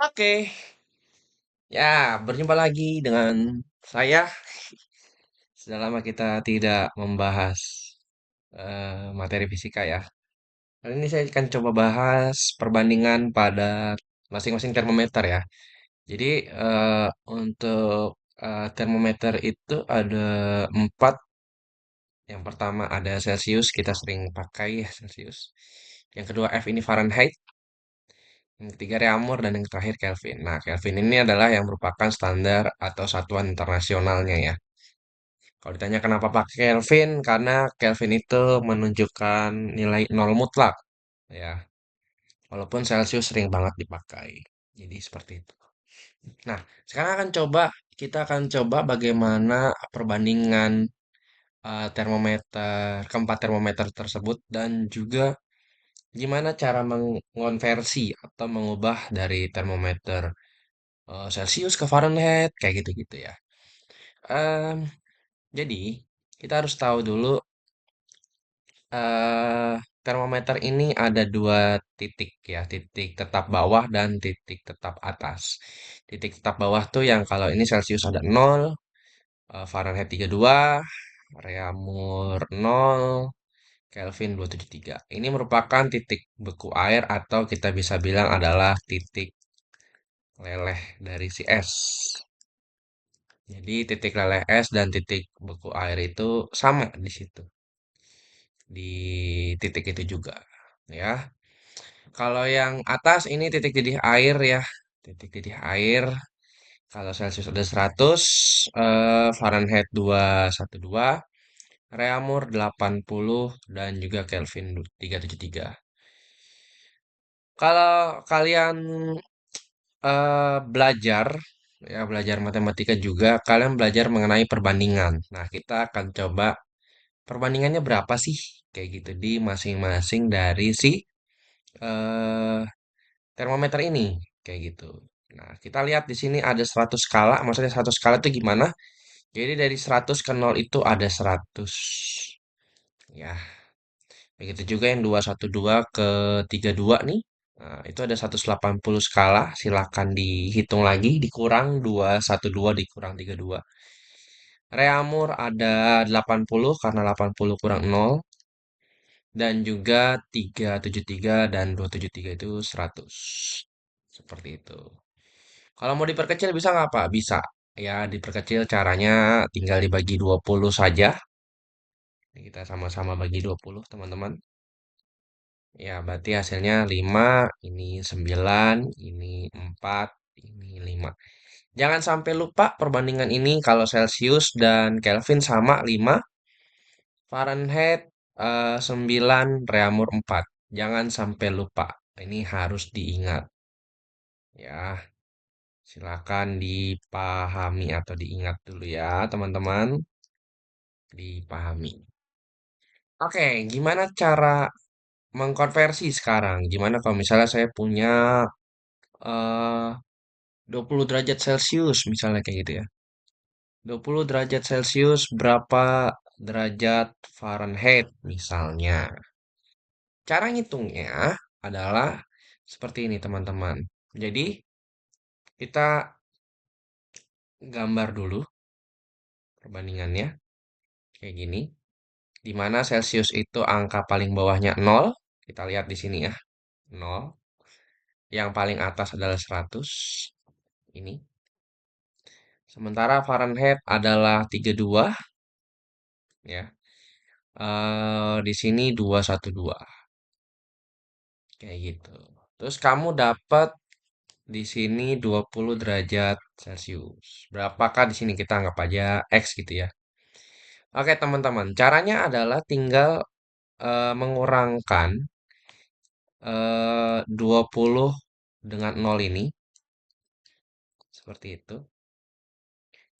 Oke, ya berjumpa lagi dengan saya. Sudah lama kita tidak membahas materi fisika ya. Kali ini saya akan coba bahas perbandingan pada masing-masing termometer ya. Jadi untuk termometer itu ada empat. Yang pertama ada Celsius, kita sering pakai ya Celsius. Yang kedua F ini Fahrenheit. Yang ketiga Reaumur dan yang terakhir Kelvin. Nah, Kelvin ini adalah yang merupakan standar atau satuan internasionalnya ya. Kalau ditanya kenapa pakai Kelvin, karena Kelvin itu menunjukkan nilai nol mutlak ya. Walaupun Celsius sering banget dipakai. Jadi seperti itu. Nah, sekarang kita akan coba bagaimana perbandingan keempat termometer tersebut dan juga gimana cara mengonversi atau mengubah dari termometer Celsius ke Fahrenheit kayak gitu-gitu ya. Em, jadi kita harus tahu dulu termometer ini ada dua titik ya, titik tetap bawah dan titik tetap atas. Titik tetap bawah tuh yang kalau ini Celsius ada 0, Fahrenheit 32, Reaumur 0, Kelvin 273. Ini merupakan titik beku air atau kita bisa bilang adalah titik leleh dari si es. Jadi titik leleh es dan titik beku air itu sama di situ, di titik itu juga, ya. Kalau yang atas ini titik didih air ya, titik didih air. Kalau Celsius ada 100, Fahrenheit 212, Reaumur 80 dan juga Kelvin 373. Kalau kalian belajar ya belajar matematika juga, kalian belajar mengenai perbandingan. Nah, kita akan coba perbandingannya berapa sih kayak gitu di masing-masing dari si eh, termometer ini kayak gitu. Nah, kita lihat di sini ada 100 skala. Maksudnya 100 skala itu gimana? Jadi dari 100 ke 0 itu ada 100. Ya, begitu juga yang 212 ke 32 nih. Nah, itu ada 180 skala. Silakan dihitung lagi, dikurang 212 dikurang 32. Reamur ada 80 karena 80 kurang 0. Dan juga 373 dan 273 itu 100. Seperti itu. Kalau mau diperkecil bisa nggak Pak? Bisa. Ya, diperkecil caranya tinggal dibagi 20 saja. Ini kita sama-sama bagi 20, teman-teman. Ya, berarti hasilnya 5, ini 9, ini 4, ini 5. Jangan sampai lupa perbandingan ini kalau Celsius dan Kelvin sama 5, Fahrenheit 9, Reaumur 4. Jangan sampai lupa. Ini harus diingat. Ya, silakan dipahami atau diingat dulu ya, teman-teman. Dipahami. Oke, gimana cara mengkonversi sekarang? Gimana kalau misalnya saya punya eh 20 derajat Celcius misalnya kayak gitu ya. 20 derajat Celcius berapa derajat Fahrenheit misalnya. Cara ngitungnya adalah seperti ini teman-teman. Jadi kita gambar dulu perbandingannya kayak gini. Di mana Celcius itu angka paling bawahnya 0. Kita lihat di sini ya. 0. Yang paling atas adalah 100. Ini. Sementara Fahrenheit adalah 32 ya. Di sini 212 kayak gitu. Terus kamu dapat di sini 20 derajat Celcius. Berapakah di sini kita anggap aja X gitu ya. Oke, teman-teman. Caranya adalah tinggal mengurangkan 20 dengan 0 ini seperti itu.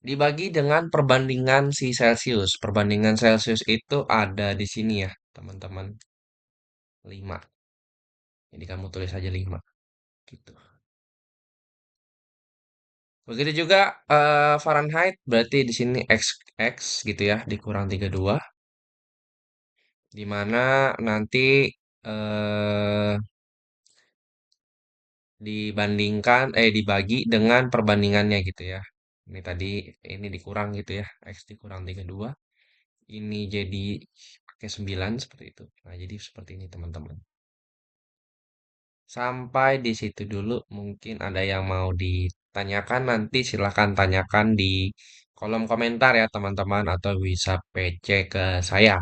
Dibagi dengan perbandingan si Celcius. Perbandingan Celcius itu ada di sini ya, teman-teman. 5. Jadi kamu tulis aja 5 gitu. Begitu juga Fahrenheit berarti di sini X gitu ya, dikurang 32 di mana nanti eh dibagi dengan perbandingannya gitu ya. Ini tadi ini dikurang gitu ya. X dikurang 32. Ini jadi pakai 9 seperti itu. Nah, jadi seperti ini teman-teman. Sampai di situ dulu mungkin ada yang mau ditanyakan nanti silahkan tanyakan di kolom komentar ya teman-teman atau bisa PC ke saya.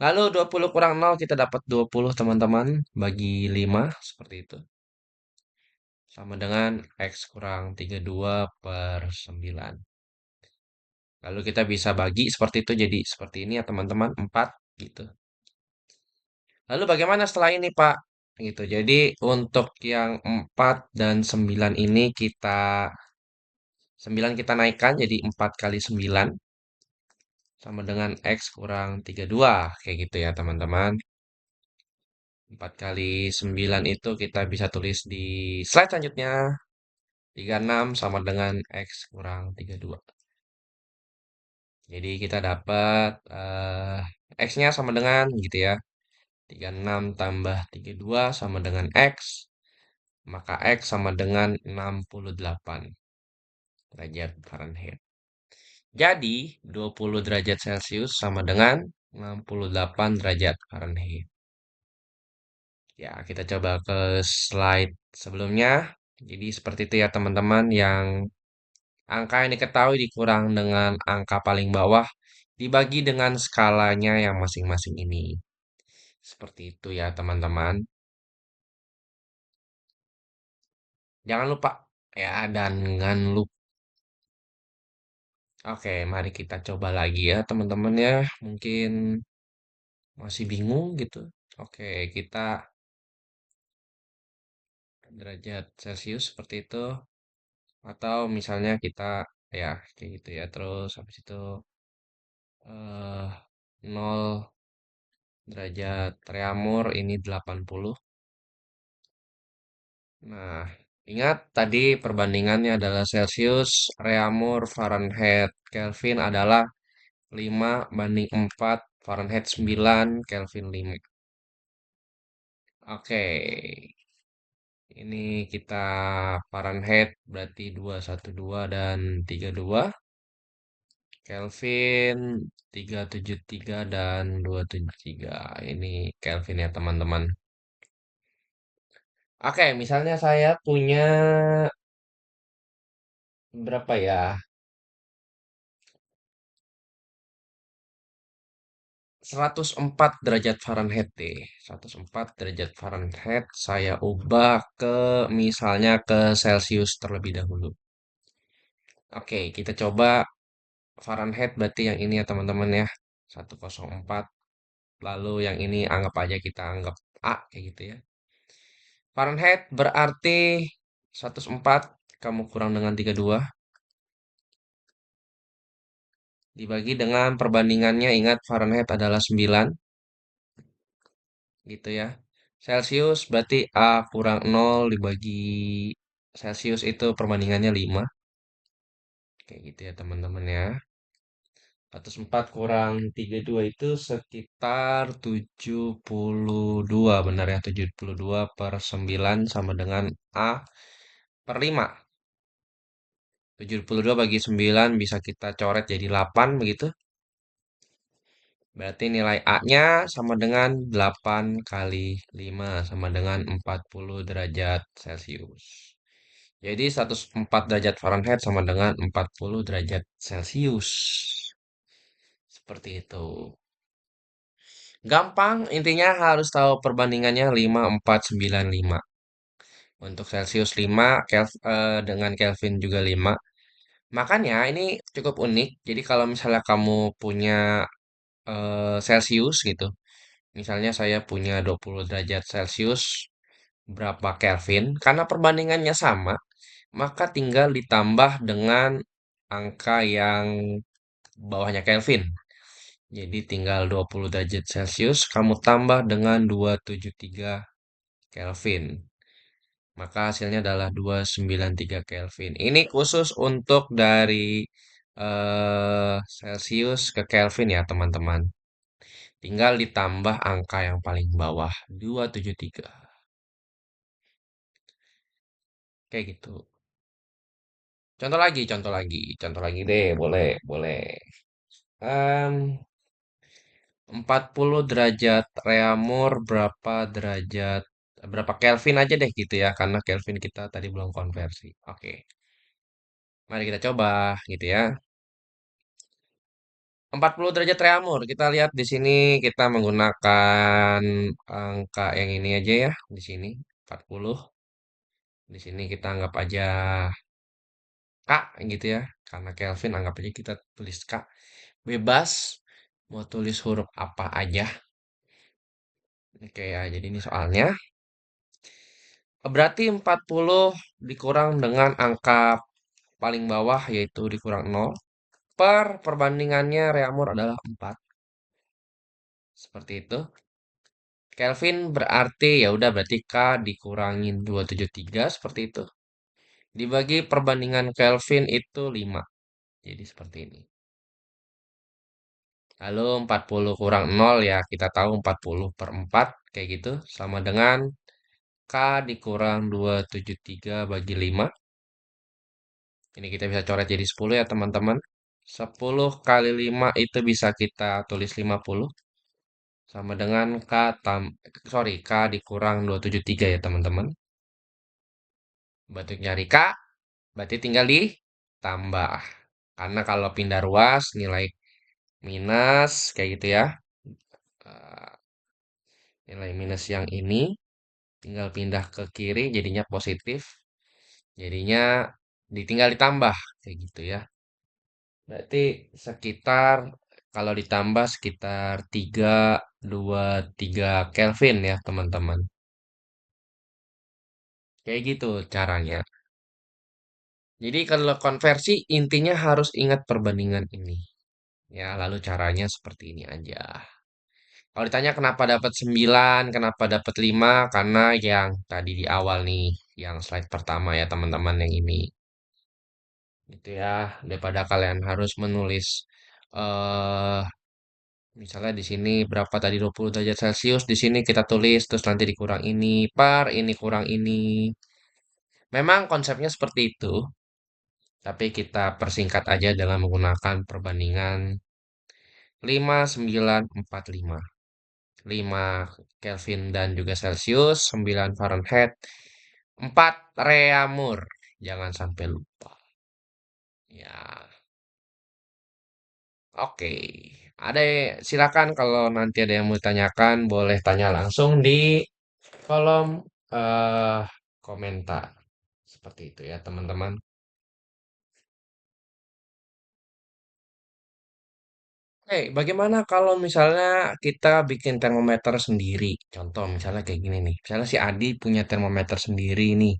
Lalu 20 kurang 0 kita dapat 20 teman-teman bagi 5 seperti itu. Sama dengan X kurang 32 per 9. Lalu kita bisa bagi seperti itu jadi seperti ini ya teman-teman 4 gitu. Lalu bagaimana setelah ini Pak? Gitu. Jadi untuk yang 4 dan 9 ini 9 kita naikkan jadi 4 kali 9 sama dengan X kurang 32. Kayak gitu ya teman-teman. 4 kali 9 itu kita bisa tulis di slide selanjutnya. 36 sama dengan X kurang 32. Jadi kita dapat X-nya sama dengan gitu ya. 36 tambah 32 sama dengan X. Maka X sama dengan 68 derajat Fahrenheit. Jadi 20 derajat Celcius sama dengan 68 derajat Fahrenheit. Ya, kita coba ke slide sebelumnya. Jadi seperti itu ya teman-teman yang angka yang diketahui dikurang dengan angka paling bawah dibagi dengan skalanya yang masing-masing ini. Seperti itu ya teman-teman. Jangan lupa ya dan jangan lupa. Oke, mari kita coba lagi ya teman-teman ya. Mungkin masih bingung gitu. Oke, kita derajat Celcius seperti itu. Atau misalnya kita ya kayak gitu ya. Terus habis itu eh 0 derajat Reaumur ini 80. Nah, ingat tadi perbandingannya adalah Celcius, Reaumur, Fahrenheit, Kelvin adalah 5 banding 4, Fahrenheit 9, Kelvin 5. Oke, ini kita Fahrenheit berarti 212 dan 32. Kelvin 373 dan 273. Ini Kelvin ya teman-teman. Oke, misalnya saya punya berapa ya? 104 derajat Fahrenheit deh. 104 derajat Fahrenheit saya ubah ke misalnya ke Celcius terlebih dahulu. Oke, kita coba Fahrenheit berarti yang ini ya teman-teman ya. 104. Lalu yang ini anggap aja kita anggap A kayak gitu ya. Fahrenheit berarti 104 kamu kurang dengan 32 dibagi dengan perbandingannya ingat Fahrenheit adalah 9 gitu ya. Celcius berarti A kurang 0 dibagi Celcius itu perbandingannya 5. Kayak gitu ya teman-teman ya. 104 kurang 32 itu sekitar 72 benar ya 72 per 9 sama dengan A per 5. 72 bagi 9 bisa kita coret jadi 8 begitu. Berarti nilai A-nya sama dengan 8 kali 5 sama dengan 40 derajat Celcius. Jadi 104 derajat Fahrenheit sama dengan 40 derajat Celcius. Seperti itu. Gampang, intinya harus tahu perbandingannya 5, 4, 9, 5. Untuk Celcius 5 dengan Kelvin juga 5. Makanya ini cukup unik. Jadi kalau misalnya kamu punya Celcius gitu. Misalnya saya punya 20 derajat Celcius, berapa Kelvin? Karena perbandingannya sama, maka tinggal ditambah dengan angka yang bawahnya Kelvin. Jadi tinggal 20 derajat Celcius kamu tambah dengan 273 Kelvin. Maka hasilnya adalah 293 Kelvin. Ini khusus untuk dari Celcius ke Kelvin ya, teman-teman. Tinggal ditambah angka yang paling bawah, 273. Kayak gitu. Contoh lagi deh, boleh, boleh. 40 derajat reamur berapa Kelvin aja deh gitu ya, karena Kelvin kita tadi belum konversi. Oke, mari kita coba gitu ya. 40 derajat reamur, kita lihat di sini kita menggunakan angka yang ini aja ya, di sini 40. Di sini kita anggap aja K gitu ya. Karena Kelvin anggap aja kita tulis K. Bebas mau tulis huruf apa aja. Oke ya, jadi ini soalnya. Berarti 40 dikurang dengan angka paling bawah yaitu dikurang 0. Perbandingannya reamur adalah 4. Seperti itu. Kelvin berarti ya udah berarti K dikurangin 273 seperti itu. Dibagi perbandingan Kelvin itu 5. Jadi seperti ini. Lalu 40 kurang 0 ya kita tahu 40 per 4 kayak gitu. Sama dengan K dikurang 273 bagi 5. Ini kita bisa coret jadi 10 ya teman-teman. 10 kali 5 itu bisa kita tulis 50. Sama dengan K dikurang 273 ya teman-teman. Berarti nyari K, berarti tinggal ditambah. Karena kalau pindah ruas nilai minus kayak gitu ya. Eh, Nilai minus yang ini tinggal pindah ke kiri jadinya positif. Jadinya ditinggal ditambah kayak gitu ya. Berarti sekitar kalau ditambah sekitar 323 Kelvin ya teman-teman. Kayak gitu caranya. Jadi kalau konversi intinya harus ingat perbandingan ini. Ya, lalu caranya seperti ini aja. Kalau ditanya kenapa dapat 9, kenapa dapat 5, karena yang tadi di awal nih, yang slide pertama ya teman-teman yang ini. Gitu ya, daripada kalian harus menulis eh misalnya di sini berapa tadi 20 derajat Celcius, di sini kita tulis terus nanti dikurang ini, ini kurang ini. Memang konsepnya seperti itu, tapi kita persingkat aja dengan menggunakan perbandingan 5945. 5 Kelvin dan juga Celcius, 9 Fahrenheit, 4 Reaumur. Jangan sampai lupa. Ya, oke. Silakan kalau nanti ada yang mau ditanyakan, boleh tanya langsung di kolom eh komentar. Seperti itu ya, teman-teman. Oke, bagaimana kalau misalnya kita bikin termometer sendiri? Contoh misalnya kayak gini nih. Misalnya si Adi punya termometer sendiri nih.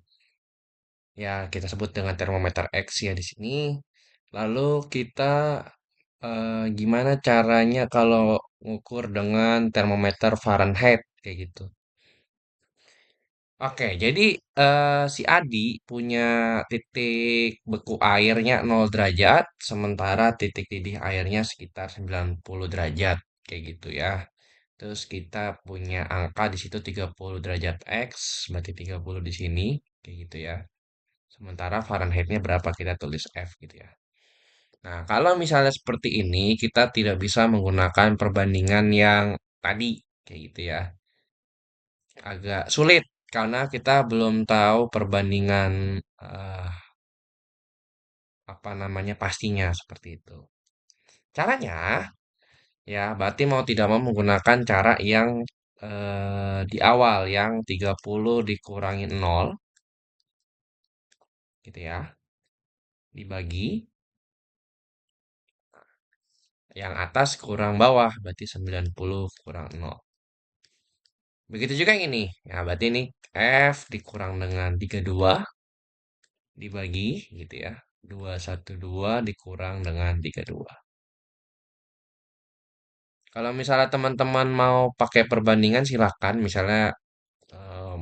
Ya, kita sebut dengan termometer X ya di sini. Lalu kita gimana caranya kalau ngukur dengan termometer Fahrenheit kayak gitu. Oke, jadi si Adi punya titik beku airnya 0 derajat, sementara titik didih airnya sekitar 90 derajat, kayak gitu ya. Terus kita punya angka di situ 30 derajat X, berarti 30 di sini, kayak gitu ya. Sementara Fahrenheitnya berapa kita tulis F gitu ya. Nah, kalau misalnya seperti ini, kita tidak bisa menggunakan perbandingan yang tadi, kayak gitu ya. Agak sulit karena kita belum tahu perbandingan eh, apa namanya pastinya seperti itu. Caranya ya berarti mau tidak mau menggunakan cara yang di awal yang 30 dikurangi 0 gitu ya. Dibagi yang atas kurang bawah berarti 90 kurang 0. Begitu juga yang ini. Ya berarti ini F dikurang dengan 32 dibagi gitu ya. 212 dikurang dengan 32. Kalau misalnya teman-teman mau pakai perbandingan silakan. Misalnya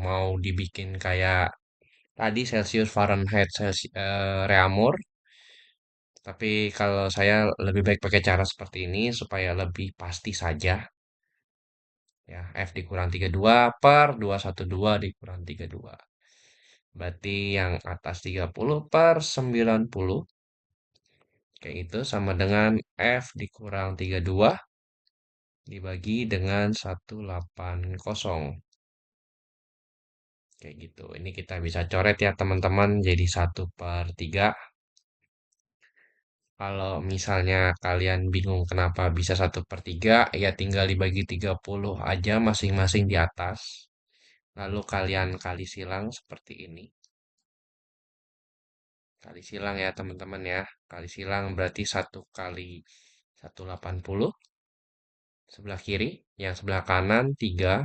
mau dibikin kayak tadi Celsius, Fahrenheit, Reaumur. Tapi kalau saya lebih baik pakai cara seperti ini supaya lebih pasti saja. Ya, F dikurang 32 per 212 dikurang 32. Berarti yang atas 30 per 90. Kayak itu sama dengan F dikurang 32 dibagi dengan 180. Kayak gitu. Ini kita bisa coret ya teman-teman jadi 1/3. Kalau misalnya kalian bingung kenapa bisa 1/3, ya tinggal dibagi 30 aja masing-masing di atas. Lalu kalian kali silang seperti ini. Kali silang ya teman-teman ya. Kali silang berarti 1 kali 180 sebelah kiri. Yang sebelah kanan 3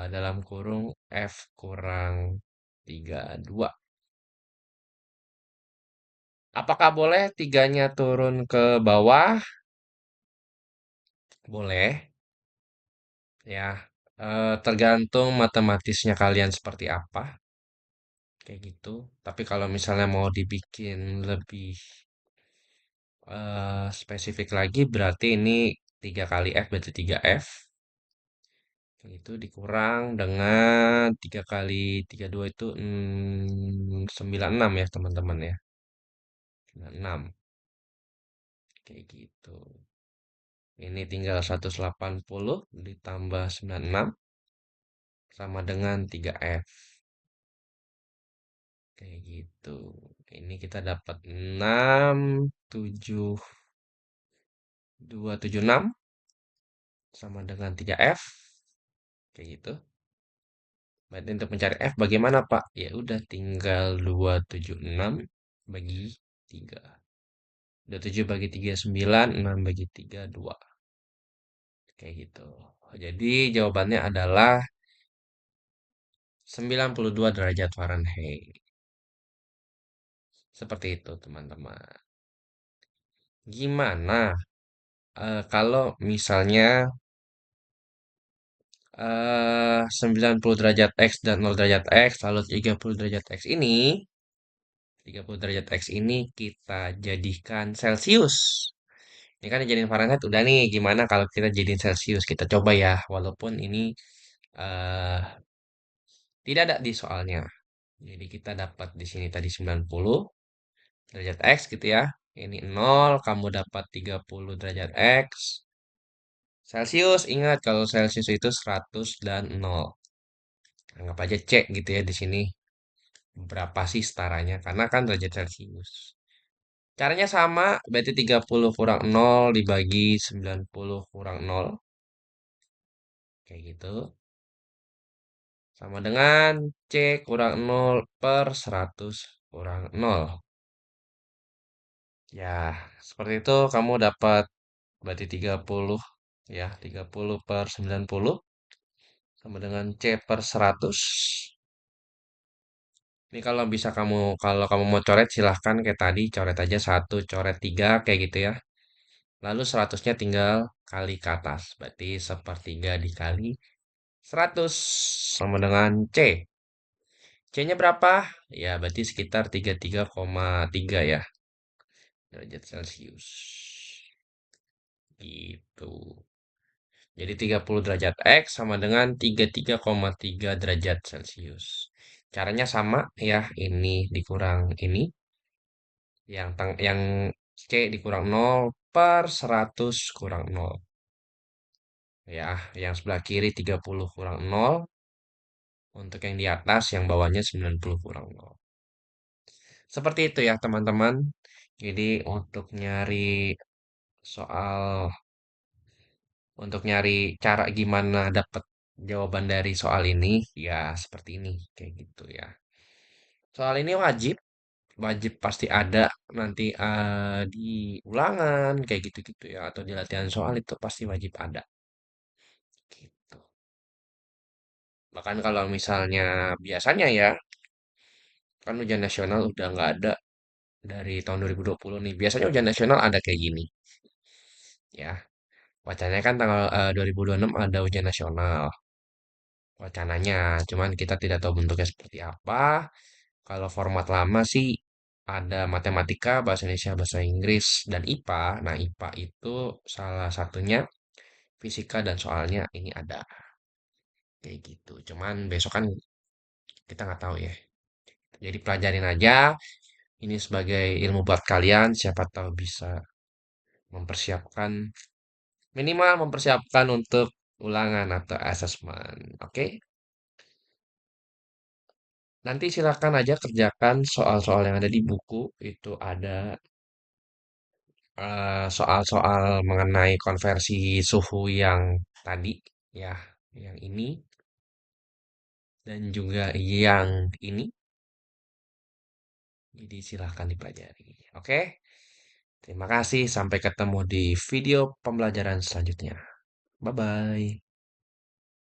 dalam kurung F kurang 32. Apakah boleh tiganya turun ke bawah? Boleh ya. Tergantung matematisnya kalian seperti apa. Kayak gitu. Tapi kalau misalnya mau dibikin lebih spesifik lagi berarti ini 3 kali F berarti 3F. Kayak gitu dikurang dengan 3 kali 32 itu 96 ya teman-teman ya. 96. Kayak gitu. Ini tinggal 180 ditambah 96 sama dengan 3F. Kayak gitu. Ini kita dapat 67276 sama dengan 3F. Kayak gitu. Berarti untuk mencari F bagaimana, Pak? Ya udah tinggal 276 bagi 3. 27 bagi 3 9, 6 bagi 3 2. Kayak gitu. Jadi jawabannya adalah 92 derajat Fahrenheit. Seperti itu, teman-teman. Gimana kalau misalnya 90 derajat X dan 0 derajat X, lalu 30 derajat X ini, 30 derajat X ini kita jadikan Celcius. Ini kan dijadiin Fahrenheit udah nih, gimana kalau kita jadiin Celcius? Kita coba ya, walaupun ini eh tidak ada di soalnya. Jadi kita dapat di sini tadi 90 derajat X gitu ya. Ini 0, kamu dapat 30 derajat X. Celcius, ingat kalau Celcius itu 100 dan 0. Anggap aja C gitu ya di sini. Berapa sih setaranya? Karena kan derajat Celcius. Caranya sama, berarti 30 kurang 0 dibagi 90 kurang 0. Kayak gitu. Sama dengan C kurang 0 per 100 kurang 0. Ya, seperti itu kamu dapat berarti 30 ya, 30 per 90 sama dengan C per 100. Ini kalau bisa kalau kamu mau coret silahkan kayak tadi coret aja satu, coret tiga kayak gitu ya. Lalu 100-nya tinggal kali ke atas. Berarti sepertiga dikali 100 sama dengan C. C-nya berapa? Ya berarti sekitar 33,3 ya derajat Celcius. Gitu. Jadi 30 derajat X sama dengan 33,3 derajat Celcius. Caranya sama ya, ini dikurang ini. Yang C dikurang 0 per 100 kurang 0. Ya, yang sebelah kiri 30 kurang 0. Untuk yang di atas, yang bawahnya 90 kurang 0. Seperti itu ya teman-teman. Jadi soal, untuk nyari cara gimana dapat jawaban dari soal ini, ya seperti ini, kayak gitu ya. Soal ini wajib, wajib pasti ada nanti di ulangan, kayak gitu-gitu ya, atau di latihan soal itu pasti wajib ada. Gitu. Bahkan kalau misalnya biasanya ya, kan ujian nasional udah nggak ada dari tahun 2020 nih. Biasanya ujian nasional ada kayak gini, ya. Wacananya kan tanggal 2026 ada ujian nasional. Wacananya, cuman kita tidak tahu bentuknya seperti apa. Kalau format lama sih ada matematika, bahasa Indonesia, bahasa Inggris, dan IPA. Nah, IPA itu salah satunya fisika dan soalnya ini ada kayak gitu. Cuman besok kan kita nggak tahu ya. Jadi pelajarin aja, ini sebagai ilmu buat kalian, siapa tahu bisa mempersiapkan, minimal mempersiapkan untuk ulangan atau asesmen. Oke, nanti silakan aja kerjakan soal-soal yang ada di buku. Itu ada soal-soal mengenai konversi suhu yang tadi, ya, yang ini, dan juga yang ini. Jadi silahkan dipelajari. Oke, terima kasih. Sampai ketemu di video pembelajaran selanjutnya. Bye-bye.